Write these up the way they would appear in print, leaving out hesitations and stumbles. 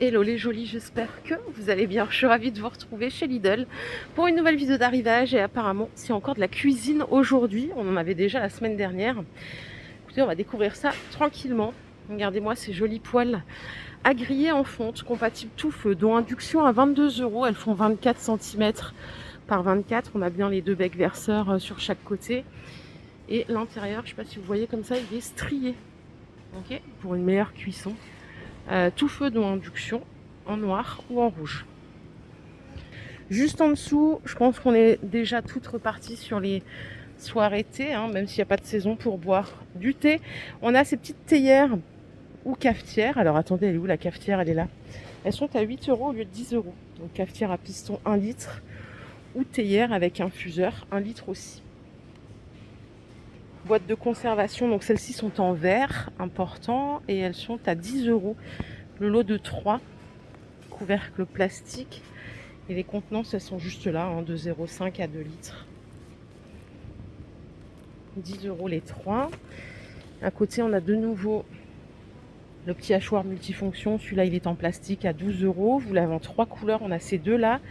Hello les jolis, j'espère que vous allez bien. Je suis ravie de vous retrouver chez Lidl pour une nouvelle vidéo d'arrivage et apparemment c'est encore de la cuisine aujourd'hui. On en avait déjà la semaine dernière. Écoutez, on va découvrir ça tranquillement. Regardez-moi ces jolis poêles à griller en fonte, compatibles tout feu, dont induction à 22 €. Elles font 24 cm par 24. On a bien les deux becs verseurs sur chaque côté. Et l'intérieur, je ne sais pas si vous voyez comme ça, il est strié. Ok, pour une meilleure cuisson. Tout feu dont induction en noir ou en rouge. Juste en dessous, je pense qu'on est déjà toutes reparties sur les soirées thé, hein, même s'il n'y a pas de saison pour boire du thé. On a ces petites théières ou cafetières. Alors attendez, elle est où la cafetière? Elle est là. Elles sont à 8 € au lieu de 10 €. Donc cafetière à piston 1 litre ou théière avec infuseur 1 litre aussi. Boîtes de conservation, donc celles-ci sont en verre important et elles sont à 10 €. Le lot de 3, couvercle plastique. Et les contenances, elles sont juste là, hein, de 0,5 à 2 litres. 10 € les 3. À côté, on a de nouveau le petit hachoir multifonction. Celui-là, il est en plastique à 12 €. Vous l'avez en 3 couleurs. On a ces deux-là,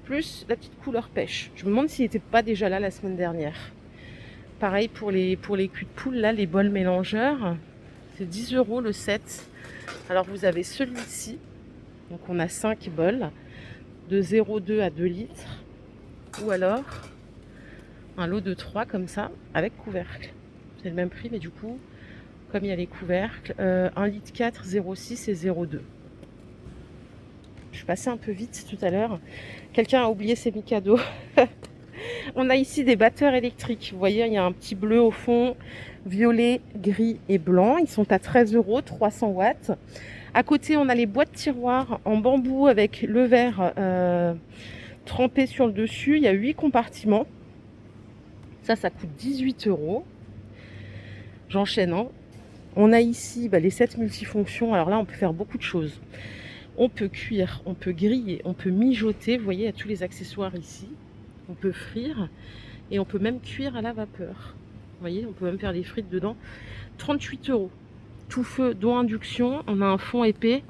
plus la petite couleur pêche. Je me demande s'il n'était pas déjà là la semaine dernière. Pareil pour les culs de poule, là, les bols mélangeurs. C'est 10 € le set. Alors, vous avez celui-ci. Donc, on a 5 bols de 0,2 à 2 litres. Ou alors un lot de 3 comme ça, avec couvercle. C'est le même prix, mais du coup, comme il y a les couvercles, 1 litre 4, 0,6 et 0,2. Je suis passée un peu vite tout à l'heure. Quelqu'un a oublié ses Mikado. On a ici des batteurs électriques. Vous voyez, il y a un petit bleu au fond, violet, gris et blanc. Ils sont à 13 €, 300 watts. À côté, on a les boîtes tiroirs en bambou avec le verre trempé sur le dessus. Il y a 8 compartiments. Ça coûte 18 €. J'enchaîne. Hein. On a ici les sets multifonctions. Alors là, on peut faire beaucoup de choses. On peut cuire, on peut griller, on peut mijoter. Vous voyez, il y a tous les accessoires ici. On peut frire et on peut même cuire à la vapeur. Vous voyez, on peut même faire des frites dedans. 38 €. Tout feu, dont induction. On a un fond épais.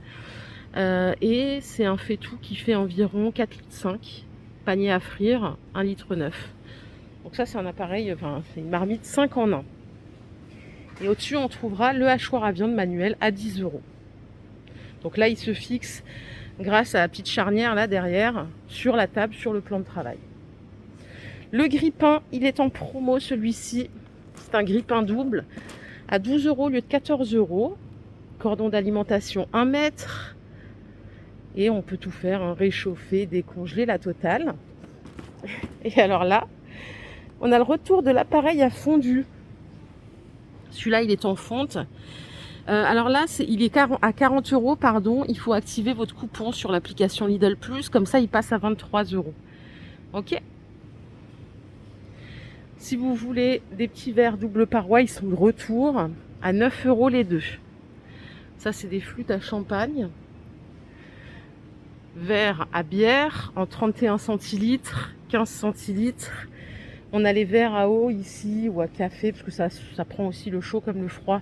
Et c'est un fait-tout qui fait environ 4,5 litres. Panier à frire, 1,9 litre. Donc ça, c'est un appareil, c'est une marmite 5 en 1. Et au-dessus, on trouvera le hachoir à viande manuel à 10 €. Donc là, il se fixe grâce à la petite charnière là derrière, sur la table, sur le plan de travail. Le grille-pain, il est en promo celui-ci. C'est un grille-pain double à 12 € au lieu de 14 €. Cordon d'alimentation 1 mètre. Et on peut tout faire, hein, réchauffer, décongeler, la totale. Et alors là, on a le retour de l'appareil à fondu. Celui-là, il est en fonte. Alors là, il est à 40 €, pardon. Il faut activer votre coupon sur l'application Lidl Plus. Comme ça, il passe à 23 €. Ok. Si vous voulez des petits verres double paroi, ils sont de retour à 9 € les deux. Ça, c'est des flûtes à champagne. Verres à bière en 31 centilitres, 15 centilitres. On a les verres à eau ici ou à café, parce que ça prend aussi le chaud comme le froid,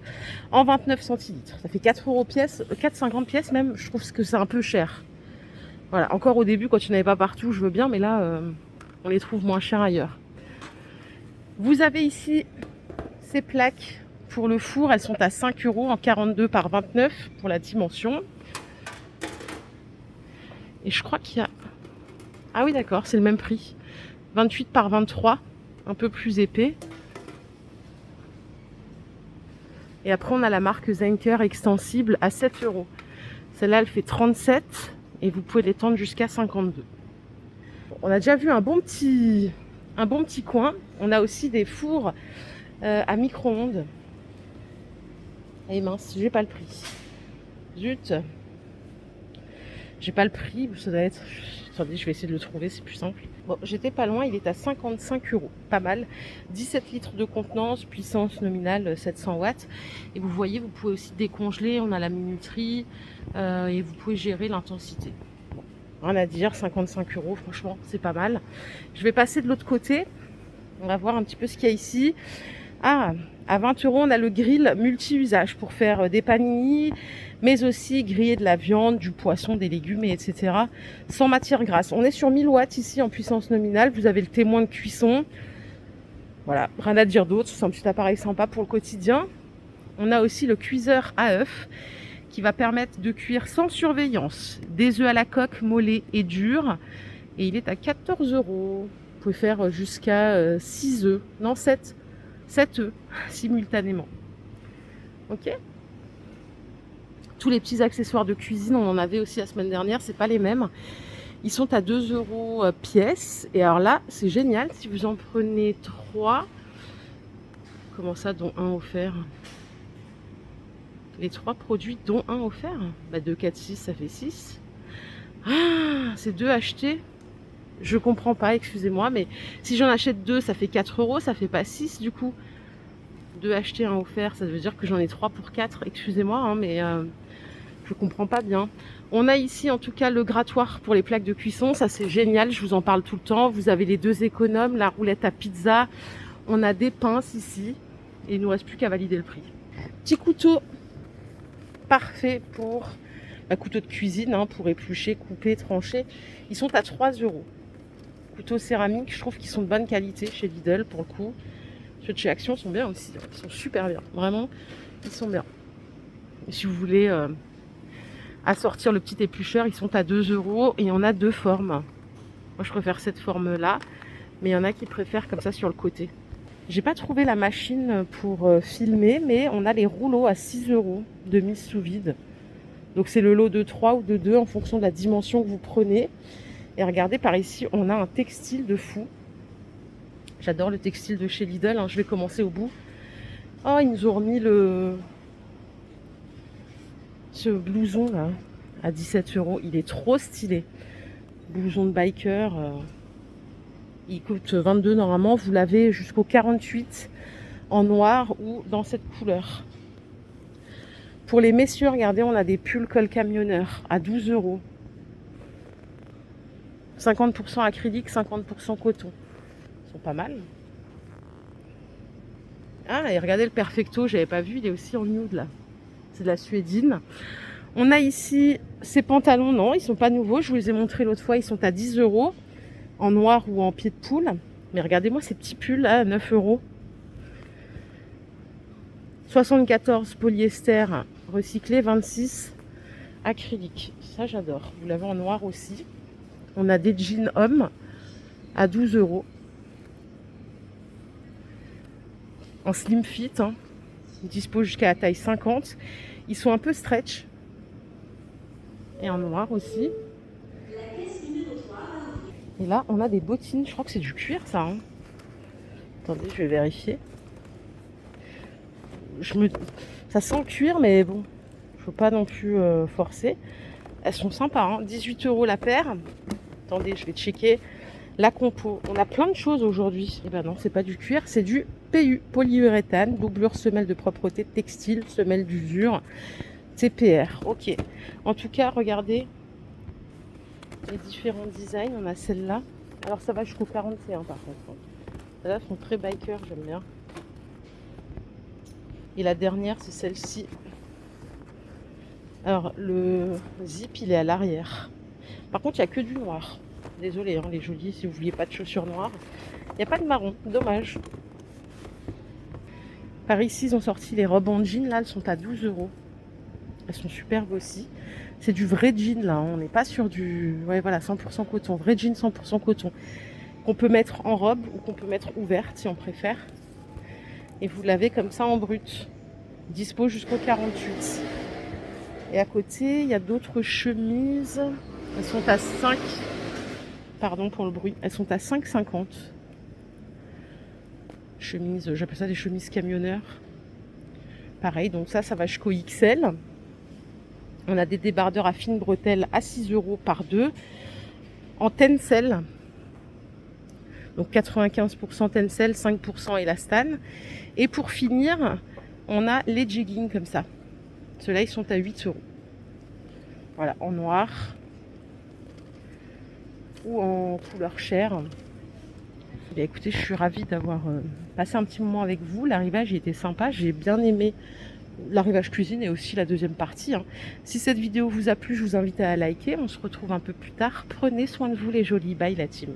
en 29 centilitres. Ça fait 4 € pièce, 4,50 pièces même. Je trouve que c'est un peu cher. Voilà, encore au début, quand il n'y en avait pas partout, je veux bien, mais là, on les trouve moins chers ailleurs. Vous avez ici ces plaques pour le four. Elles sont à 5 € en 42 par 29 pour la dimension. Et je crois qu'il y a... Ah oui, d'accord, c'est le même prix. 28 par 23, un peu plus épais. Et après, on a la marque Zenker extensible à 7 €. Celle-là, elle fait 37 et vous pouvez l'étendre jusqu'à 52. On a déjà vu un bon petit coin. On a aussi des fours à micro-ondes. Et mince, j'ai pas le prix. Zut. J'ai pas le prix, ça doit être... Attendez, je vais essayer de le trouver, c'est plus simple. Bon, j'étais pas loin, il est à 55 €. Pas mal. 17 litres de contenance, puissance nominale 700 watts. Et vous voyez, vous pouvez aussi décongeler, on a la minuterie et vous pouvez gérer l'intensité. Bon, rien à dire, 55 €, franchement, c'est pas mal. Je vais passer de l'autre côté. On va voir un petit peu ce qu'il y a ici. Ah, à 20 euros, on a le grill multi-usage pour faire des panini, mais aussi griller de la viande, du poisson, des légumes, etc. sans matière grasse. On est sur 1000 watts ici en puissance nominale. Vous avez le témoin de cuisson. Voilà, rien à dire d'autre. C'est un petit appareil sympa pour le quotidien. On a aussi le cuiseur à œufs qui va permettre de cuire sans surveillance des œufs à la coque, mollets et durs. Et il est à 14 euros. Vous pouvez faire jusqu'à 6 œufs, non 7 œufs simultanément. Ok. Tous les petits accessoires de cuisine, on en avait aussi la semaine dernière, c'est pas les mêmes. Ils sont à 2 euros pièce. Et alors là, c'est génial, si vous en prenez 3, comment ça, dont un offert? Les 3 produits dont un offert, 2, 4, 6, ça fait 6. Ah, c'est 2 achetés. Je comprends pas, excusez-moi, mais si j'en achète 2, ça fait 4 euros, ça fait pas 6 du coup. 2 achetés, un offert, ça veut dire que j'en ai 3 pour 4, excusez-moi, hein, mais je comprends pas bien. On a ici en tout cas le grattoir pour les plaques de cuisson, ça c'est génial, je vous en parle tout le temps. Vous avez les 2 économes, la roulette à pizza, on a des pinces ici, et il ne nous reste plus qu'à valider le prix. Petit couteau, parfait pour couteau de cuisine, hein, pour éplucher, couper, trancher. Ils sont à 3 euros. Couteaux céramiques, je trouve qu'ils sont de bonne qualité chez Lidl pour le coup. Ceux de chez Action sont bien aussi, ils sont super bien, vraiment, ils sont bien. Et si vous voulez assortir le petit éplucheur, ils sont à 2 euros et on a 2 formes. Moi je préfère cette forme là, mais il y en a qui préfèrent comme ça sur le côté. J'ai pas trouvé la machine pour filmer, mais on a les rouleaux à 6 euros de mise sous vide. Donc c'est le lot de 3 ou de 2 en fonction de la dimension que vous prenez. Et regardez par ici, on a un textile de fou. J'adore le textile de chez Lidl, hein. Je vais commencer au bout. Oh, ils nous ont remis ce blouson là à 17 euros. Il est trop stylé. Blouson de biker. Il coûte 22 normalement. Vous l'avez jusqu'au 48 en noir ou dans cette couleur. Pour les messieurs, regardez, on a des pulls col camionneur à 12 euros. 50% acrylique, 50% coton. Ils sont pas mal. Ah, et regardez le Perfecto, j'avais pas vu, il est aussi en nude là. C'est de la suédine. On a ici ces pantalons, non, ils sont pas nouveaux. Je vous les ai montrés l'autre fois, ils sont à 10 euros en noir ou en pied de poule. Mais regardez-moi ces petits pulls là, à 9 euros. 74 polyester recyclé, 26 acrylique. Ça, j'adore. Vous l'avez en noir aussi. On a des jeans hommes à 12 euros. En slim fit, hein. Ils disposent jusqu'à la taille 50. Ils sont un peu stretch. Et en noir aussi. Et là, on a des bottines. Je crois que c'est du cuir, ça. Hein. Attendez, je vais vérifier. Ça sent le cuir, mais bon, il ne faut pas non plus forcer. Elles sont sympas, hein. 18 euros la paire. Attendez, je vais checker la compo. On a plein de choses aujourd'hui. Et ben non, c'est pas du cuir, c'est du PU, polyuréthane, doublure semelle de propreté textile, semelle d'usure, TPR. Ok. En tout cas, regardez les différents designs. On a celle-là. Alors ça va jusqu'au 41 par contre. Celles-là sont très biker, j'aime bien. Et la dernière, c'est celle-ci. Alors le zip, il est à l'arrière. Par contre, il n'y a que du noir. Désolée, hein, les jolis, si vous ne vouliez pas de chaussures noires. Il n'y a pas de marron, dommage. Par ici, ils ont sorti les robes en jean. Là, elles sont à 12 euros. Elles sont superbes aussi. C'est du vrai jean, là. On n'est pas sur du... Ouais, voilà, 100% coton. Vrai jean 100% coton. Qu'on peut mettre en robe ou qu'on peut mettre ouverte, si on préfère. Et vous l'avez comme ça en brut. Dispo jusqu'au 48. Et à côté, il y a d'autres chemises. Elles sont à 5... Pardon pour le bruit. Elles sont à 5,50. Chemises, j'appelle ça des chemises camionneurs. Pareil, donc ça va jusqu'au XL. On a des débardeurs à fines bretelles à 6 euros par 2. En tencel. Donc 95% tencel, 5% élastane. Et pour finir, on a les jeggings comme ça. Ceux-là, ils sont à 8 euros. Voilà, en noir ou en couleur chair. Bien, écoutez, je suis ravie d'avoir passé un petit moment avec vous. L'arrivage il était sympa, j'ai bien aimé l'arrivage cuisine et aussi la deuxième partie, hein. Si cette vidéo vous a plu, je vous invite à la liker. On se retrouve un peu plus tard. Prenez soin de vous les jolis. Bye la team.